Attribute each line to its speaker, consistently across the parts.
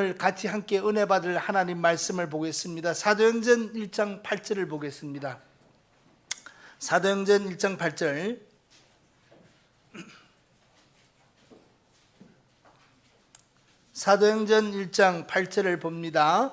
Speaker 1: 오늘 같이 함께 은혜 받을 하나님 말씀을 보겠습니다. 사도행전 1장 8절을 보겠습니다. 사도행전 1장 8절. 사도행전 1장 8절을 봅니다.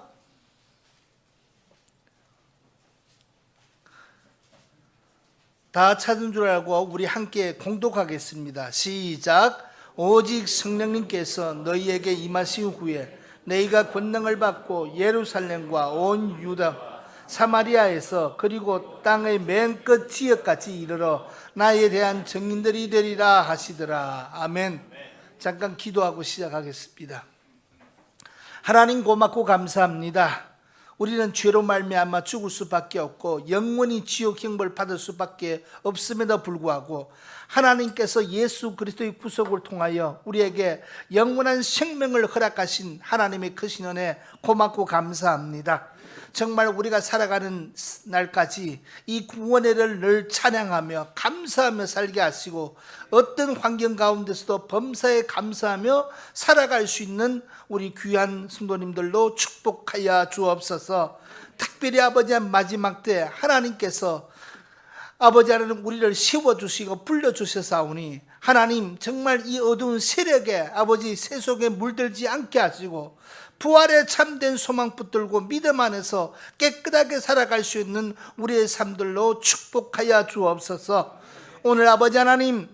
Speaker 1: 다 찾은 줄 알고 우리 함께 공독하겠습니다. 시작. 오직 성령님께서 너희에게 임하신 후에 너희가 권능을 받고 예루살렘과 온 유다 사마리아에서 그리고 땅의 맨 끝 지역까지 이르러 나에 대한 증인들이 되리라 하시더라. 아멘. 잠깐 기도하고 시작하겠습니다. 하나님 고맙고 감사합니다. 우리는 죄로 말미암아 죽을 수밖에 없고 영원히 지옥 형벌 받을 수밖에 없음에도 불구하고 하나님께서 예수 그리스도의 구속을 통하여 우리에게 영원한 생명을 허락하신 하나님의 크신 은혜 고맙고 감사합니다. 정말 우리가 살아가는 날까지 이 구원의를 늘 찬양하며 감사하며 살게 하시고 어떤 환경 가운데서도 범사에 감사하며 살아갈 수 있는 우리 귀한 성도님들로 축복하여 주옵소서. 특별히 아버지의 마지막 때 하나님께서 아버지 하나님 우리를 세워주시고 불러주셨사오니 하나님 정말 이 어두운 세력에 아버지 세속에 물들지 않게 하시고 부활에 참된 소망 붙들고 믿음 안에서 깨끗하게 살아갈 수 있는 우리의 삶들로 축복하여 주옵소서. 오늘 아버지 하나님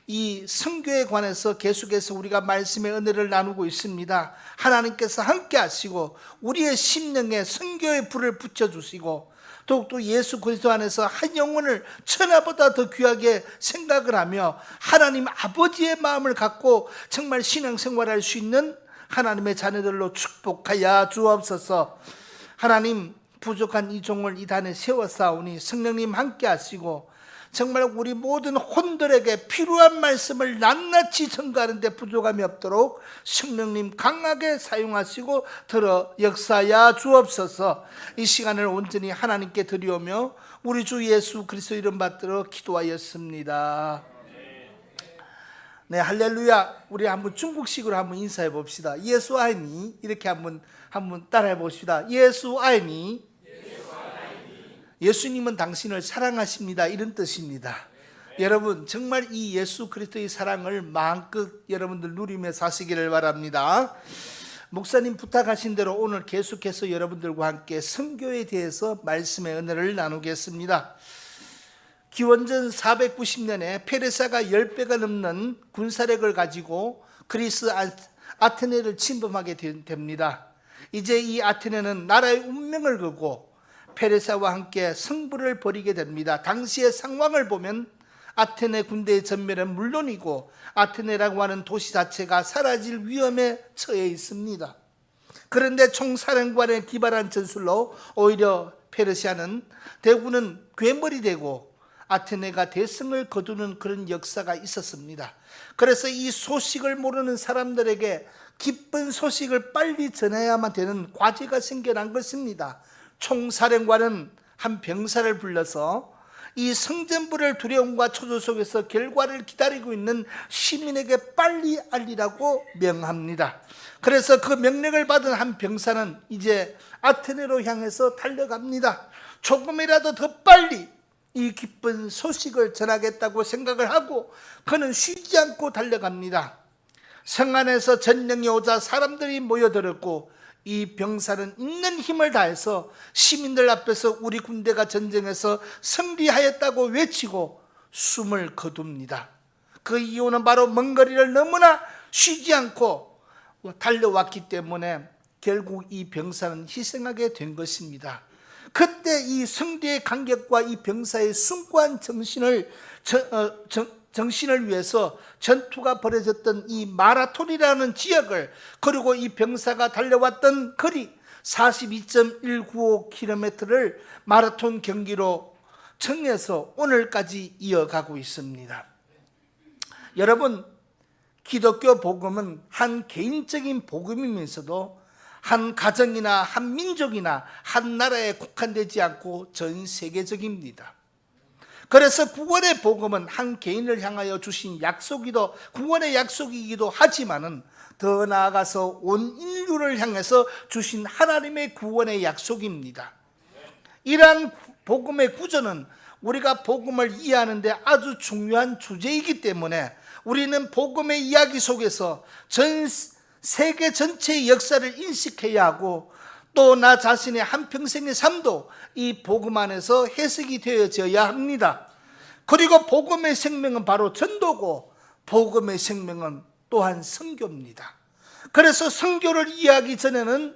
Speaker 1: 이 성교에 관해서 계속해서 우리가 말씀의 은혜를 나누고 있습니다. 하나님께서 함께 하시고 우리의 심령에 성교의 불을 붙여주시고 더욱더 예수 그리스도 안에서 한 영혼을 천하보다 더 귀하게 생각을 하며 하나님 아버지의 마음을 갖고 정말 신앙생활할 수 있는 하나님의 자녀들로 축복하여 주옵소서. 하나님 부족한 이 종을 이 단에 세워싸우니 성령님 함께 하시고 정말 우리 모든 혼들에게 필요한 말씀을 낱낱이 전가하는 데 부족함이 없도록 성령님 강하게 사용하시고 들어 역사하여 주옵소서. 이 시간을 온전히 하나님께 드리오며 우리 주 예수 그리스도 이름 받들어 기도하였습니다. 네, 할렐루야. 우리 한번 중국식으로 한번 인사해 봅시다. 예수 아이니 이렇게 한번 따라해 봅시다. 예수 아이니. 예수님은 당신을 사랑하십니다. 이런 뜻입니다. 여러분 정말 이 예수 그리스도의 사랑을 마음껏 여러분들 누리며 사시기를 바랍니다. 목사님 부탁하신 대로 오늘 계속해서 여러분들과 함께 선교에 대해서 말씀의 은혜를 나누겠습니다. 기원전 490년에 페르시아가 10배가 넘는 군사력을 가지고 그리스 아테네를 침범하게 됩니다. 이제 이 아테네는 나라의 운명을 걸고 페르시아와 함께 승부를 벌이게 됩니다. 당시의 상황을 보면 아테네 군대의 전멸은 물론이고 아테네라고 하는 도시 자체가 사라질 위험에 처해 있습니다. 그런데 총사령관의 기발한 전술로 오히려 페르시아는 대군은 괴물이 되고 아테네가 대승을 거두는 그런 역사가 있었습니다. 그래서 이 소식을 모르는 사람들에게 기쁜 소식을 빨리 전해야만 되는 과제가 생겨난 것입니다. 총사령관은 한 병사를 불러서 이 성전불을 두려움과 초조 속에서 결과를 기다리고 있는 시민에게 빨리 알리라고 명합니다. 그래서 그 명령을 받은 한 병사는 이제 아테네로 향해서 달려갑니다. 조금이라도 더 빨리 이 기쁜 소식을 전하겠다고 생각을 하고 그는 쉬지 않고 달려갑니다. 성 안에서 전령이 오자 사람들이 모여들었고 이 병사는 있는 힘을 다해서 시민들 앞에서 우리 군대가 전쟁에서 승리하였다고 외치고 숨을 거둡니다. 그 이유는 바로 먼 거리를 너무나 쉬지 않고 달려왔기 때문에 결국 이 병사는 희생하게 된 것입니다. 그때 이 승리의 감격과 이 병사의 숭고한 정신을 위해서 전투가 벌어졌던 이 마라톤이라는 지역을 그리고 이 병사가 달려왔던 거리 42.195km를 마라톤 경기로 정해서 오늘까지 이어가고 있습니다. 여러분 기독교 복음은 한 개인적인 복음이면서도 한 가정이나 한 민족이나 한 나라에 국한되지 않고 전 세계적입니다. 그래서 구원의 복음은 한 개인을 향하여 주신 약속이기도 구원의 약속이기도 하지만은 더 나아가서 온 인류를 향해서 주신 하나님의 구원의 약속입니다. 이러한 복음의 구조는 우리가 복음을 이해하는 데 아주 중요한 주제이기 때문에 우리는 복음의 이야기 속에서 전 세계 전체의 역사를 인식해야 하고, 또 나 자신의 한평생의 삶도 이 복음 안에서 해석이 되어져야 합니다. 그리고 복음의 생명은 바로 전도고, 복음의 생명은 또한 선교입니다. 그래서 선교를 이해하기 전에는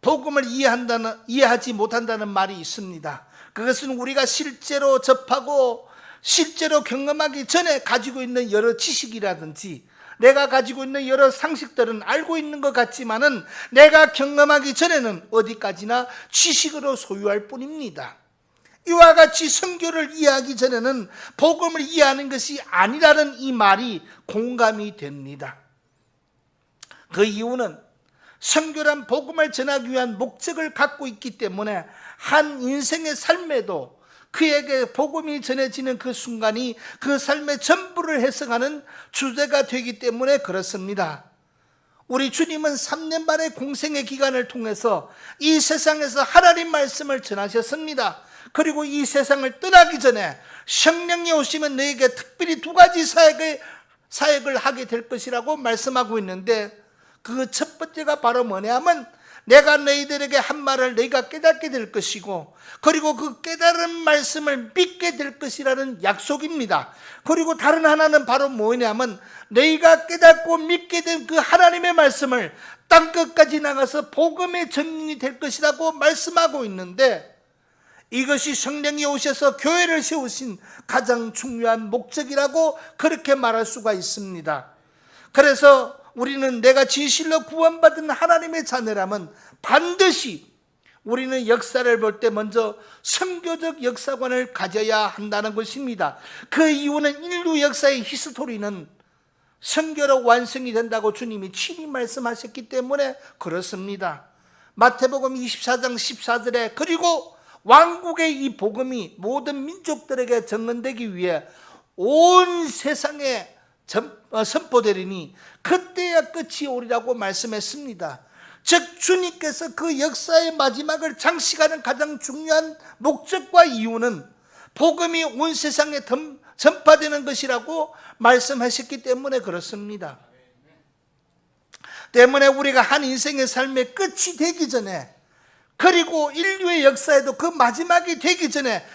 Speaker 1: 복음을 이해하지 못한다는 말이 있습니다. 그것은 우리가 실제로 접하고 실제로 경험하기 전에 가지고 있는 여러 지식이라든지 내가 가지고 있는 여러 상식들은 알고 있는 것 같지만은 내가 경험하기 전에는 어디까지나 지식으로 소유할 뿐입니다. 이와 같이 선교를 이해하기 전에는 복음을 이해하는 것이 아니라는 이 말이 공감이 됩니다. 그 이유는 선교란 복음을 전하기 위한 목적을 갖고 있기 때문에 한 인생의 삶에도 그에게 복음이 전해지는 그 순간이 그 삶의 전부를 해석하는 주제가 되기 때문에 그렇습니다. 우리 주님은 3년 반의 공생의 기간을 통해서 이 세상에서 하나님 말씀을 전하셨습니다. 그리고 이 세상을 떠나기 전에 성령이 오시면 너에게 특별히 2가지 사역을 하게 될 것이라고 말씀하고 있는데, 그 첫 번째가 바로 뭐냐 하면 내가 너희들에게 한 말을 너희가 깨닫게 될 것이고, 그리고 그 깨달은 말씀을 믿게 될 것이라는 약속입니다. 그리고 다른 하나는 바로 뭐냐면 너희가 깨닫고 믿게 된 그 하나님의 말씀을 땅끝까지 나가서 복음의 증인이 될 것이라고 말씀하고 있는데, 이것이 성령이 오셔서 교회를 세우신 가장 중요한 목적이라고 그렇게 말할 수가 있습니다. 그래서 우리는 내가 진실로 구원받은 하나님의 자녀라면 반드시 우리는 역사를 볼 때 먼저 선교적 역사관을 가져야 한다는 것입니다. 그 이유는 인류 역사의 히스토리는 선교로 완성이 된다고 주님이 친히 말씀하셨기 때문에 그렇습니다. 마태복음 24장 14절에 그리고 왕국의 이 복음이 모든 민족들에게 전언되기 위해 온 세상에 선포되리니 그때야 끝이 오리라고 말씀했습니다. 즉 주님께서 그 역사의 마지막을 장식하는 가장 중요한 목적과 이유는 복음이 온 세상에 전파되는 것이라고 말씀하셨기 때문에 그렇습니다. 때문에 우리가 한 인생의 삶의 끝이 되기 전에, 그리고 인류의 역사에도 그 마지막이 되기 전에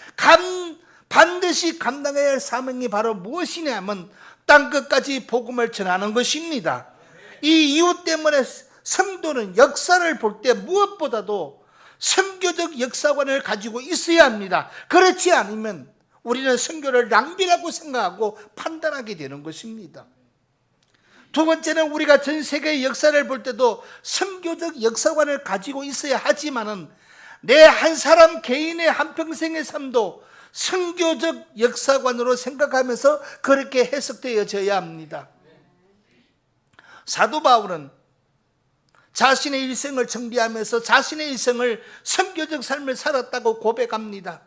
Speaker 1: 반드시 감당해야 할 사명이 바로 무엇이냐면 땅끝까지 복음을 전하는 것입니다. 이 이유 때문에 성도는 역사를 볼 때 무엇보다도 선교적 역사관을 가지고 있어야 합니다. 그렇지 않으면 우리는 선교를 낭비라고 생각하고 판단하게 되는 것입니다. 두 번째는 우리가 전 세계의 역사를 볼 때도 선교적 역사관을 가지고 있어야 하지만은 내 한 사람 개인의 한평생의 삶도 선교적 역사관으로 생각하면서 그렇게 해석되어져야 합니다. 사도 바울은 자신의 일생을 정리하면서 자신의 일생을 선교적 삶을 살았다고 고백합니다.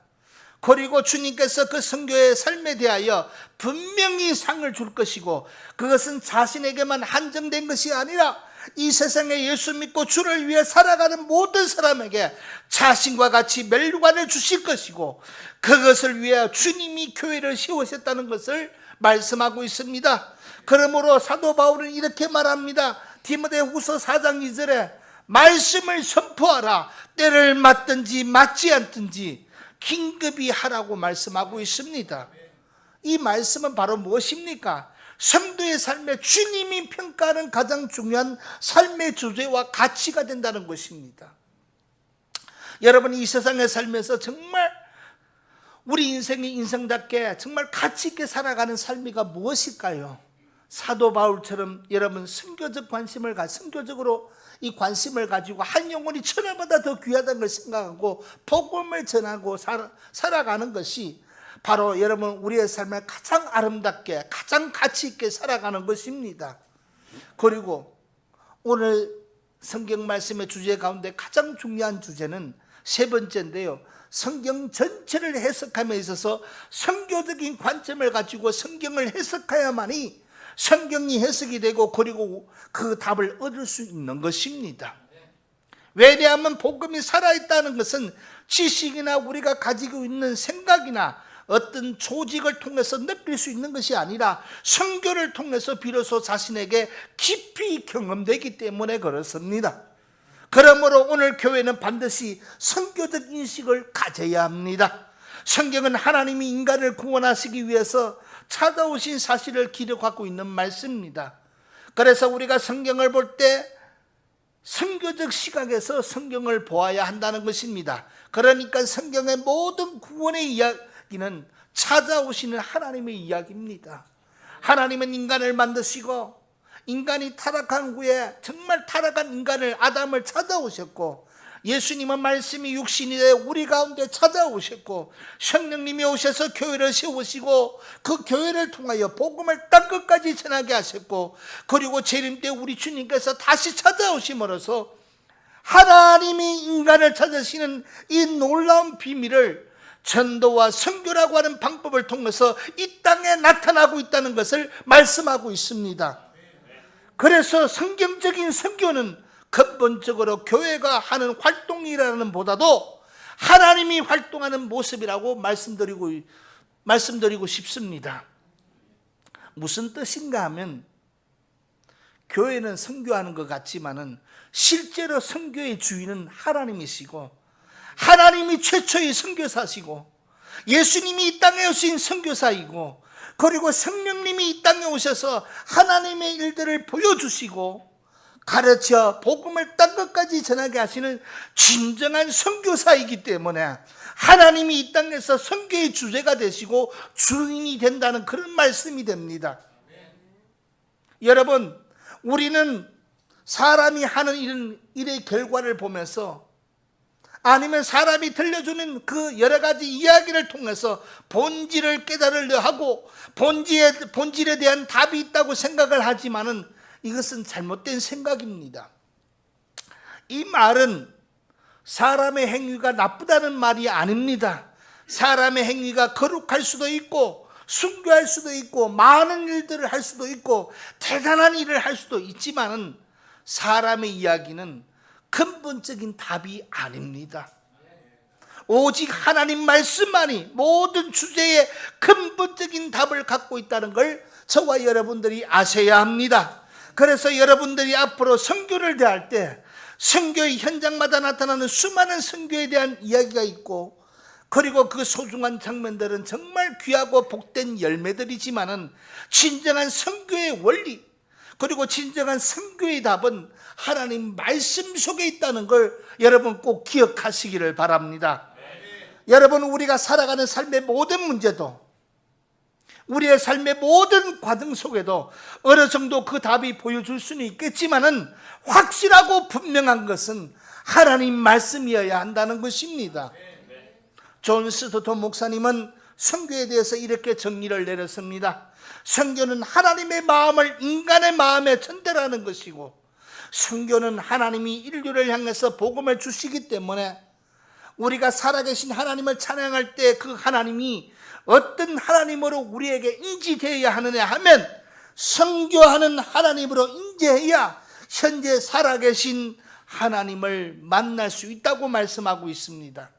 Speaker 1: 그리고 주님께서 그 선교의 삶에 대하여 분명히 상을 줄 것이고, 그것은 자신에게만 한정된 것이 아니라 이 세상에 예수 믿고 주를 위해 살아가는 모든 사람에게 자신과 같이 멸류관을 주실 것이고, 그것을 위해 주님이 교회를 세우셨다는 것을 말씀하고 있습니다. 그러므로 사도 바울은 이렇게 말합니다. 디모데후서 4장 2절에 말씀을 선포하라. 때를 맞든지 맞지 않든지 긴급히 하라고 말씀하고 있습니다. 이 말씀은 바로 무엇입니까? 성도의 삶에 주님이 평가하는 가장 중요한 삶의 주제와 가치가 된다는 것입니다. 여러분, 이 세상에 살면서 정말 우리 인생이 인생답게 정말 가치 있게 살아가는 삶이가 무엇일까요? 사도 바울처럼 여러분 선교적으로 이 관심을 가지고 한 영혼이 천하보다 더 귀하다는 걸 생각하고 복음을 전하고 살아가는 것이 바로 여러분 우리의 삶을 가장 아름답게 가장 가치 있게 살아가는 것입니다. 그리고 오늘 성경 말씀의 주제 가운데 가장 중요한 주제는 세 번째인데요, 성경 전체를 해석함에 있어서 선교적인 관점을 가지고 성경을 해석해야만이 성경이 해석이 되고 그리고 그 답을 얻을 수 있는 것입니다. 왜냐하면 복음이 살아있다는 것은 지식이나 우리가 가지고 있는 생각이나 어떤 조직을 통해서 느낄 수 있는 것이 아니라 성교를 통해서 비로소 자신에게 깊이 경험되기 때문에 그렇습니다. 그러므로 오늘 교회는 반드시 성교적 인식을 가져야 합니다. 성경은 하나님이 인간을 구원하시기 위해서 찾아오신 사실을 기록하고 있는 말씀입니다. 그래서 우리가 성경을 볼 때 성교적 시각에서 성경을 보아야 한다는 것입니다. 그러니까 성경의 모든 구원의 이야기는 찾아오시는 하나님의 이야기입니다. 하나님은 인간을 만드시고 인간이 타락한 후에 정말 타락한 인간을 아담을 찾아오셨고, 예수님은 말씀이 육신이 되어 우리 가운데 찾아오셨고, 성령님이 오셔서 교회를 세우시고 그 교회를 통하여 복음을 땅끝까지 전하게 하셨고, 그리고 재림 때 우리 주님께서 다시 찾아오심으로써 하나님이 인간을 찾으시는 이 놀라운 비밀을 전도와 선교라고 하는 방법을 통해서 이 땅에 나타나고 있다는 것을 말씀하고 있습니다. 그래서 성경적인 선교는 근본적으로 교회가 하는 활동이라는 보다도 하나님이 활동하는 모습이라고 말씀드리고 싶습니다. 무슨 뜻인가 하면, 교회는 선교하는 것 같지만은 실제로 선교의 주인은 하나님이시고, 하나님이 최초의 선교사시고, 예수님이 이 땅에 오신 선교사이고, 그리고 성령님이 이 땅에 오셔서 하나님의 일들을 보여주시고 가르쳐 복음을 땅끝까지 전하게 하시는 진정한 선교사이기 때문에 하나님이 이 땅에서 선교의 주제가 되시고 주인이 된다는 그런 말씀이 됩니다. 여러분, 우리는 사람이 하는 일의 결과를 보면서, 아니면 사람이 들려주는 그 여러 가지 이야기를 통해서 본질을 깨달으려 하고 본질에 대한 답이 있다고 생각을 하지만은 이것은 잘못된 생각입니다. 이 말은 사람의 행위가 나쁘다는 말이 아닙니다. 사람의 행위가 거룩할 수도 있고 순교할 수도 있고 많은 일들을 할 수도 있고 대단한 일을 할 수도 있지만은 사람의 이야기는 근본적인 답이 아닙니다. 오직 하나님 말씀만이 모든 주제의 근본적인 답을 갖고 있다는 걸 저와 여러분들이 아셔야 합니다. 그래서 여러분들이 앞으로 선교를 대할 때 선교의 현장마다 나타나는 수많은 선교에 대한 이야기가 있고, 그리고 그 소중한 장면들은 정말 귀하고 복된 열매들이지만은 진정한 선교의 원리, 그리고 진정한 선교의 답은 하나님 말씀 속에 있다는 걸 여러분 꼭 기억하시기를 바랍니다. 여러분, 우리가 살아가는 삶의 모든 문제도, 우리의 삶의 모든 과정 속에도 어느 정도 그 답이 보여줄 수는 있겠지만은 확실하고 분명한 것은 하나님 말씀이어야 한다는 것입니다. 존 스토턴 목사님은 선교에 대해서 이렇게 정리를 내렸습니다. 선교는 하나님의 마음을 인간의 마음에 전달하는 것이고, 선교는 하나님이 인류를 향해서 복음을 주시기 때문에 우리가 살아계신 하나님을 찬양할 때 그 하나님이 어떤 하나님으로 우리에게 인지되어야 하느냐 하면 선교하는 하나님으로 인지해야 현재 살아계신 하나님을 만날 수 있다고 말씀하고 있습니다.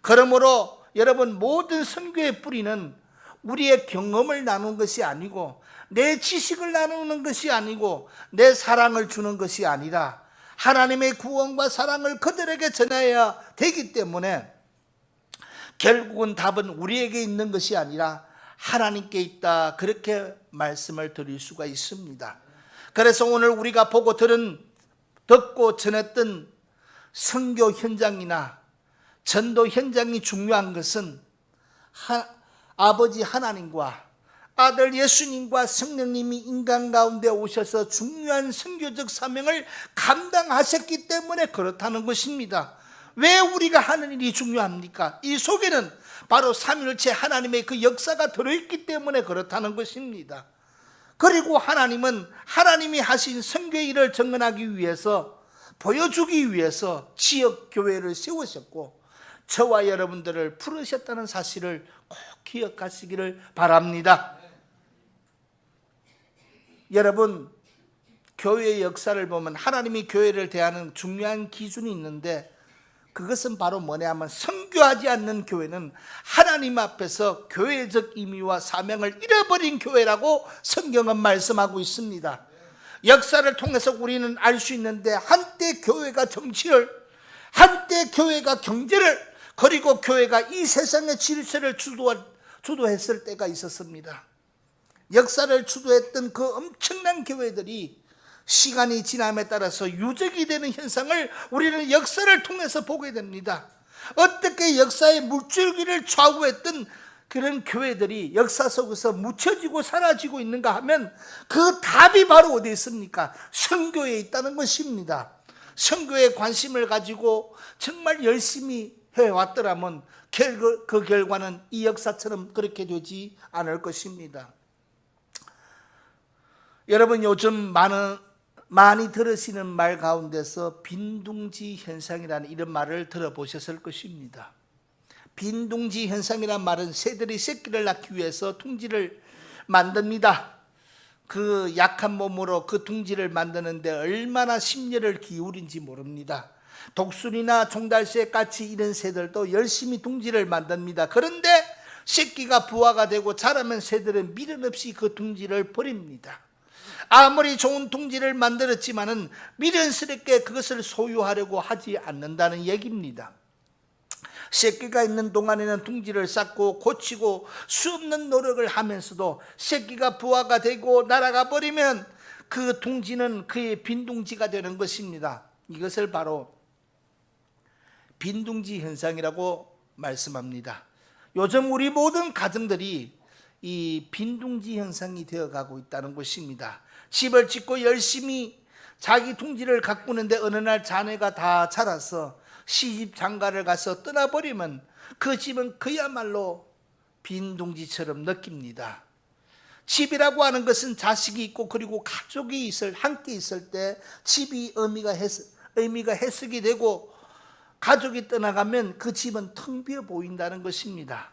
Speaker 1: 그러므로 여러분, 모든 선교의 뿌리는 우리의 경험을 나누는 것이 아니고 내 지식을 나누는 것이 아니고 내 사랑을 주는 것이 아니라 하나님의 구원과 사랑을 그들에게 전해야 되기 때문에 결국은 답은 우리에게 있는 것이 아니라 하나님께 있다, 그렇게 말씀을 드릴 수가 있습니다. 그래서 오늘 우리가 보고 듣고 전했던 선교 현장이나 전도 현장이 중요한 것은 아버지 하나님과 아들 예수님과 성령님이 인간 가운데 오셔서 중요한 선교적 사명을 감당하셨기 때문에 그렇다는 것입니다. 왜 우리가 하는 일이 중요합니까? 이 속에는 바로 삼위일체 하나님의 그 역사가 들어있기 때문에 그렇다는 것입니다. 그리고 하나님은 하나님이 하신 선교의 일을 증언하기 위해서, 보여주기 위해서 지역 교회를 세우셨고 저와 여러분들을 부르셨다는 사실을 꼭 기억하시기를 바랍니다. 여러분, 교회의 역사를 보면 하나님이 교회를 대하는 중요한 기준이 있는데, 그것은 바로 뭐냐 하면 선교하지 않는 교회는 하나님 앞에서 교회적 의미와 사명을 잃어버린 교회라고 성경은 말씀하고 있습니다. 역사를 통해서 우리는 알 수 있는데, 한때 교회가 정치를, 한때 교회가 경제를, 그리고 교회가 이 세상의 질서를 주도했을 때가 있었습니다. 역사를 주도했던 그 엄청난 교회들이 시간이 지남에 따라서 유적이 되는 현상을 우리는 역사를 통해서 보게 됩니다. 어떻게 역사의 물줄기를 좌우했던 그런 교회들이 역사 속에서 묻혀지고 사라지고 있는가 하면, 그 답이 바로 어디에 있습니까? 선교에 있다는 것입니다. 선교에 관심을 가지고 정말 열심히 해왔더라면 그 결과는 이 역사처럼 그렇게 되지 않을 것입니다. 여러분, 요즘 많이 들으시는 말 가운데서 빈둥지 현상이라는 이런 말을 들어보셨을 것입니다. 빈둥지 현상이란 말은 새들이 새끼를 낳기 위해서 둥지를 만듭니다. 그 약한 몸으로 그 둥지를 만드는데 얼마나 심려를 기울인지 모릅니다. 독수리나 종달새 같이 이런 새들도 열심히 둥지를 만듭니다. 그런데 새끼가 부화가 되고 자라면 새들은 미련 없이 그 둥지를 버립니다. 아무리 좋은 둥지를 만들었지만은 미련스럽게 그것을 소유하려고 하지 않는다는 얘기입니다. 새끼가 있는 동안에는 둥지를 쌓고 고치고 수없는 노력을 하면서도 새끼가 부화가 되고 날아가 버리면 그 둥지는 그의 빈둥지가 되는 것입니다. 이것을 바로 빈둥지 현상이라고 말씀합니다. 요즘 우리 모든 가정들이 이 빈둥지 현상이 되어가고 있다는 것입니다. 집을 짓고 열심히 자기 둥지를 가꾸는데 어느 날 자녀가 다 자라서 시집 장가를 가서 떠나버리면 그 집은 그야말로 빈둥지처럼 느낍니다. 집이라고 하는 것은 자식이 있고 그리고 가족이 함께 있을 때 집이 의미가 해석이 되고, 가족이 떠나가면 그 집은 텅 비어 보인다는 것입니다.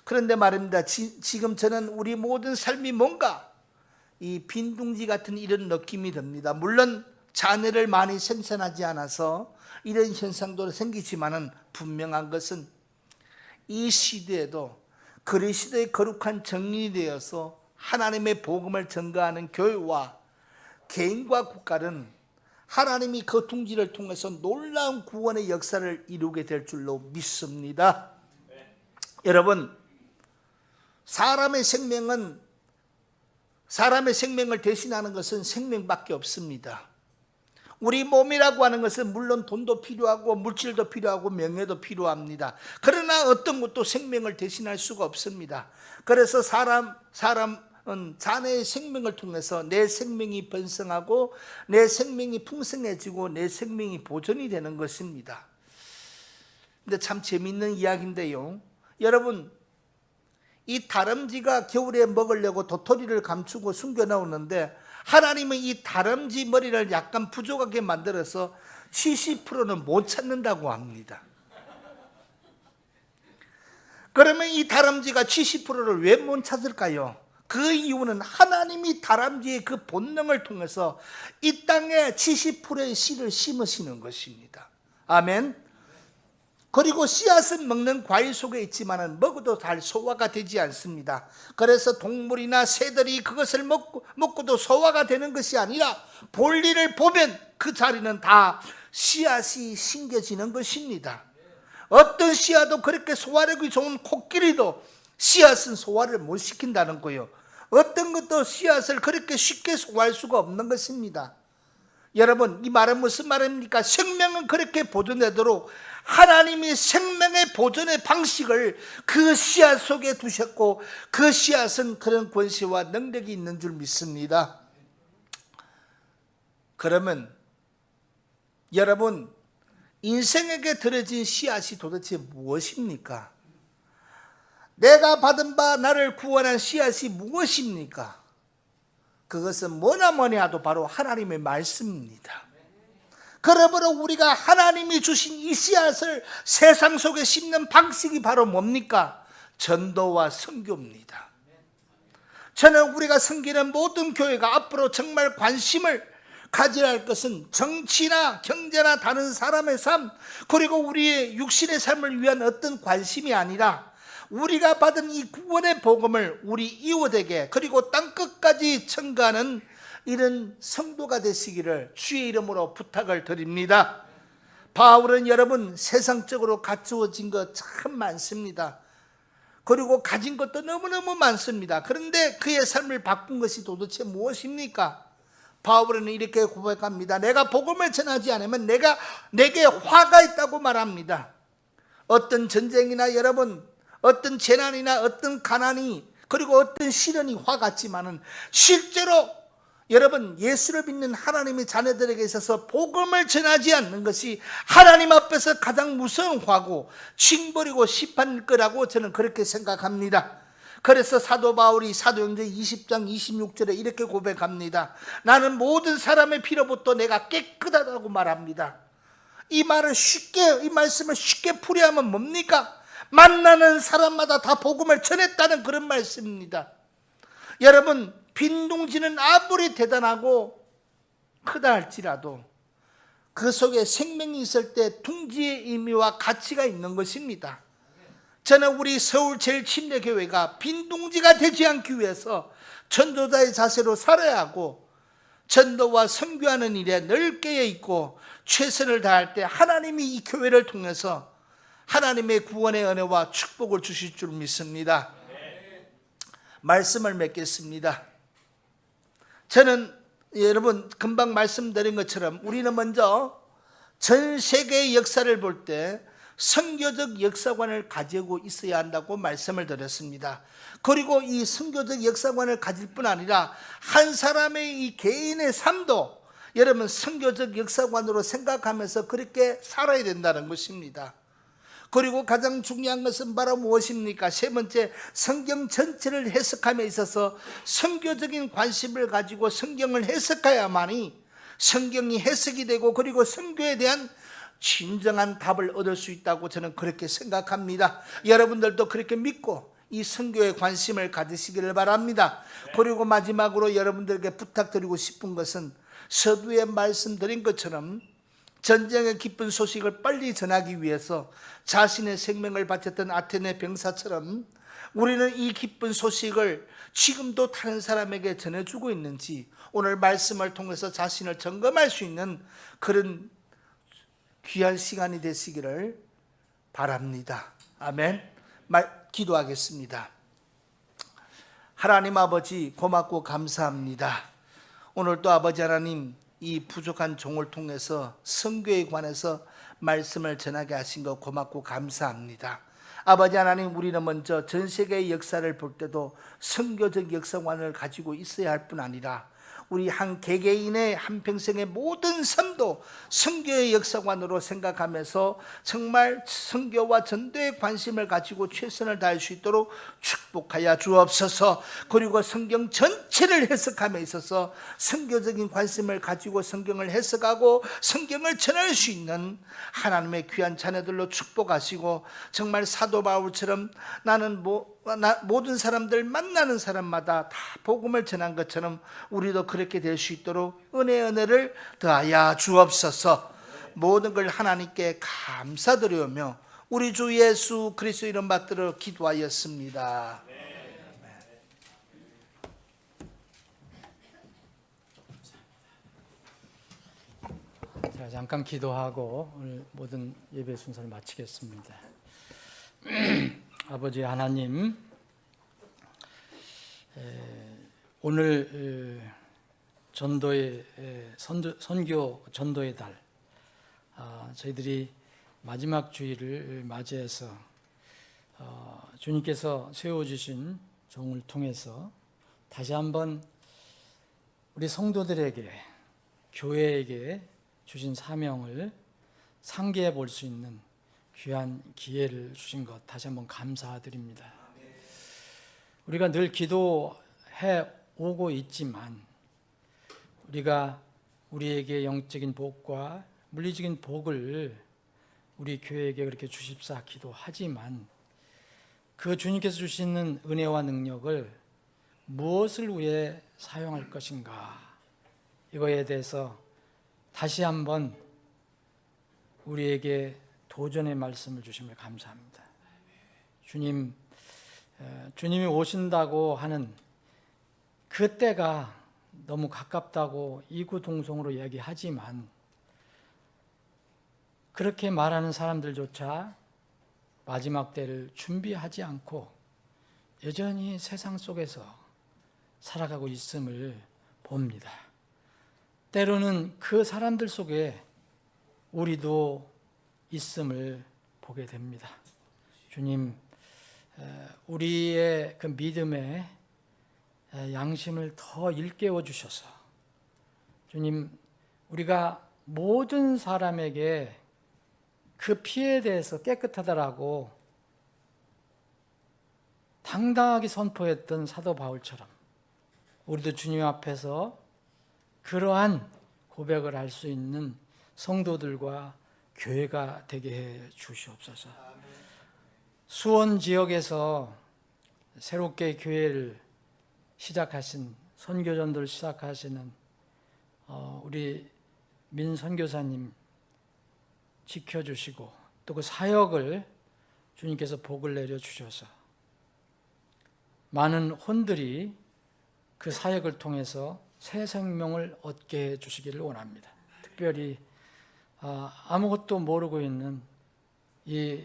Speaker 1: 그런데 말입니다. 지금 저는 우리 모든 삶이 뭔가 이 빈둥지 같은 이런 느낌이 듭니다. 물론 자녀를 많이 생산하지 않아서 이런 현상도 생기지만은 분명한 것은 이 시대에도 그리스도의 거룩한 정인이 되어서 하나님의 복음을 전가하는 교회와 개인과 국가는 하나님이 그 둥지를 통해서 놀라운 구원의 역사를 이루게 될 줄로 믿습니다. 여러분, 사람의 생명을 대신하는 것은 생명밖에 없습니다. 우리 몸이라고 하는 것은 물론 돈도 필요하고 물질도 필요하고 명예도 필요합니다. 그러나 어떤 것도 생명을 대신할 수가 없습니다. 그래서 사람은 자녀의 생명을 통해서 내 생명이 번성하고 내 생명이 풍성해지고 내 생명이 보존이 되는 것입니다. 근데 참 재미있는 이야기인데요, 여러분, 이 다람쥐가 겨울에 먹으려고 도토리를 감추고 숨겨놓는데 하나님은 이 다람쥐 머리를 약간 부족하게 만들어서 70%는 못 찾는다고 합니다. 그러면 이 다람쥐가 70%를 왜 못 찾을까요? 그 이유는 하나님이 다람쥐의 그 본능을 통해서 이 땅에 70%의 씨를 심으시는 것입니다. 아멘. 그리고 씨앗은 먹는 과일 속에 있지만 먹어도 잘 소화가 되지 않습니다. 그래서 동물이나 새들이 그것을 먹고도 소화가 되는 것이 아니라 볼일을 보면 그 자리는 다 씨앗이 심겨지는 것입니다. 어떤 씨앗도 그렇게 소화력이 좋은 코끼리도 씨앗은 소화를 못 시킨다는 거예요. 어떤 것도 씨앗을 그렇게 쉽게 소화할 수가 없는 것입니다. 여러분, 이 말은 무슨 말입니까? 생명은 그렇게 보존되도록 하나님이 생명의 보존의 방식을 그 씨앗 속에 두셨고, 그 씨앗은 그런 권세와 능력이 있는 줄 믿습니다. 그러면 여러분, 인생에게 들어진 씨앗이 도대체 무엇입니까? 내가 받은 바 나를 구원한 씨앗이 무엇입니까? 그것은 뭐나 하도 바로 하나님의 말씀입니다. 그러므로 우리가 하나님이 주신 이 씨앗을 세상 속에 심는 방식이 바로 뭡니까? 전도와 선교입니다. 저는 우리가 섬기는 모든 교회가 앞으로 정말 관심을 가져야 할 것은 정치나 경제나 다른 사람의 삶, 그리고 우리의 육신의 삶을 위한 어떤 관심이 아니라 우리가 받은 이 구원의 복음을 우리 이웃에게 그리고 땅끝까지 전가하는 이런 성도가 되시기를 주의 이름으로 부탁을 드립니다. 바울은 여러분 세상적으로 갖추어진 것 참 많습니다. 그리고 가진 것도 너무너무 많습니다. 그런데 그의 삶을 바꾼 것이 도대체 무엇입니까? 바울은 이렇게 고백합니다. 내가 복음을 전하지 않으면 내게 화가 있다고 말합니다. 어떤 전쟁이나 여러분 어떤 재난이나 어떤 가난이 그리고 어떤 시련이 화 같지만은 실제로 여러분 예수를 믿는 하나님의 자녀들에게 있어서 복음을 전하지 않는 것이 하나님 앞에서 가장 무서운 화고 징벌이고 심판일 거라고 저는 그렇게 생각합니다. 그래서 사도 바울이 사도행전 20장 26절에 이렇게 고백합니다. 나는 모든 사람의 피로부터 내가 깨끗하다고 말합니다. 이 말씀을 쉽게 풀이하면 뭡니까? 만나는 사람마다 다 복음을 전했다는 그런 말씀입니다. 여러분 빈둥지는 아무리 대단하고 크다 할지라도 그 속에 생명이 있을 때 둥지의 의미와 가치가 있는 것입니다. 저는 우리 서울 제일침례교회가 빈둥지가 되지 않기 위해서 전도자의 자세로 살아야 하고 전도와 선교하는 일에 늘 깨어 있고 최선을 다할 때 하나님이 이 교회를 통해서 하나님의 구원의 은혜와 축복을 주실 줄 믿습니다. 말씀을 맺겠습니다. 저는 여러분 금방 말씀드린 것처럼 우리는 먼저 전 세계의 역사를 볼 때 선교적 역사관을 가지고 있어야 한다고 말씀을 드렸습니다. 그리고 이 선교적 역사관을 가질 뿐 아니라 한 사람의 이 개인의 삶도 여러분 선교적 역사관으로 생각하면서 그렇게 살아야 된다는 것입니다. 그리고 가장 중요한 것은 바로 무엇입니까? 세 번째, 성경 전체를 해석함에 있어서 선교적인 관심을 가지고 성경을 해석해야만이 성경이 해석이 되고 그리고 선교에 대한 진정한 답을 얻을 수 있다고 저는 그렇게 생각합니다. 여러분들도 그렇게 믿고 이 선교에 관심을 가지시기를 바랍니다. 그리고 마지막으로 여러분들에게 부탁드리고 싶은 것은 서두에 말씀드린 것처럼 전쟁의 기쁜 소식을 빨리 전하기 위해서 자신의 생명을 바쳤던 아테네 병사처럼 우리는 이 기쁜 소식을 지금도 다른 사람에게 전해주고 있는지 오늘 말씀을 통해서 자신을 점검할 수 있는 그런 귀한 시간이 되시기를 바랍니다. 아멘. 기도하겠습니다. 하나님 아버지 고맙고 감사합니다. 오늘도 아버지 하나님 이 부족한 종을 통해서 선교에 관해서 말씀을 전하게 하신 것 고맙고 감사합니다. 아버지 하나님 우리는 먼저 전 세계의 역사를 볼 때도 선교적 역사관을 가지고 있어야 할 뿐 아니라 우리 한 개개인의 한평생의 모든 삶도 선교의 역사관으로 생각하면서 정말 선교와 전도에 관심을 가지고 최선을 다할 수 있도록 축복하여 주옵소서. 그리고 성경 전체를 해석함에 있어서 선교적인 관심을 가지고 성경을 해석하고 성경을 전할 수 있는 하나님의 귀한 자녀들로 축복하시고 정말 사도 바울처럼 나는 모든 사람들 만나는 사람마다 다 복음을 전한 것처럼 우리도 그렇게 될 수 있도록 은혜를 더하여 주옵소서. 모든 걸 하나님께 감사드리며 우리 주 예수 그리스도 이름 받들어 기도하였습니다.
Speaker 2: 자, 잠깐 기도하고 오늘 모든 예배 순서를 마치겠습니다. 아버지 하나님, 오늘 선교 전도의 달, 저희들이 마지막 주일을 맞이해서 주님께서 세워주신 종을 통해서 다시 한번 우리 성도들에게, 교회에게 주신 사명을 상기해 볼 수 있는 귀한 기회를 주신 것 다시 한번 감사드립니다. 우리가 늘 기도해 오고 있지만 우리가 우리에게 영적인 복과 물리적인 복을 우리 교회에게 그렇게 주십사 기도하지만 그 주님께서 주시는 은혜와 능력을 무엇을 위해 사용할 것인가? 이거에 대해서 다시 한번 우리에게 도전의 말씀을 주시며 감사합니다. 주님이 오신다고 하는 그 때가 너무 가깝다고 이구동성으로 얘기하지만 그렇게 말하는 사람들조차 마지막 때를 준비하지 않고 여전히 세상 속에서 살아가고 있음을 봅니다. 때로는 그 사람들 속에 우리도 있음을 보게 됩니다. 주님, 우리의 그 믿음의 양심을 더 일깨워 주셔서 주님, 우리가 모든 사람에게 그 피해에 대해서 깨끗하다라고 당당하게 선포했던 사도 바울처럼 우리도 주님 앞에서 그러한 고백을 할 수 있는 성도들과 교회가 되게 해 주시옵소서. 수원 지역에서 새롭게 교회를 시작하신 선교전도를 시작하시는 우리 민 선교사님 지켜주시고 또 그 사역을 주님께서 복을 내려 주셔서 많은 혼들이 그 사역을 통해서 새 생명을 얻게 해 주시기를 원합니다. 특별히 아무것도 모르고 있는 이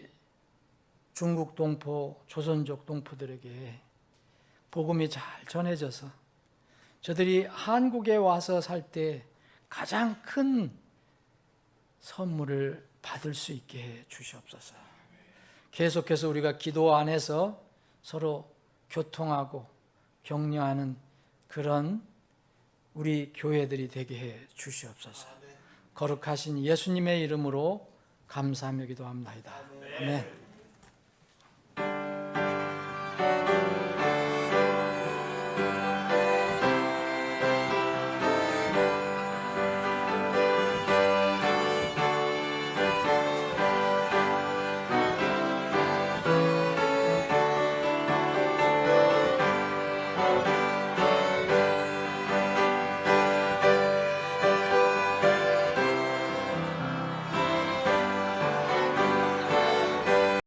Speaker 2: 중국 동포, 조선족 동포들에게 복음이 잘 전해져서 저들이 한국에 와서 살 때 가장 큰 선물을 받을 수 있게 해 주시옵소서. 계속해서 우리가 기도 안에서 서로 교통하고 격려하는 그런 우리 교회들이 되게 해 주시옵소서. 거룩하신 예수님의 이름으로 감사하며 기도합니다. 아멘.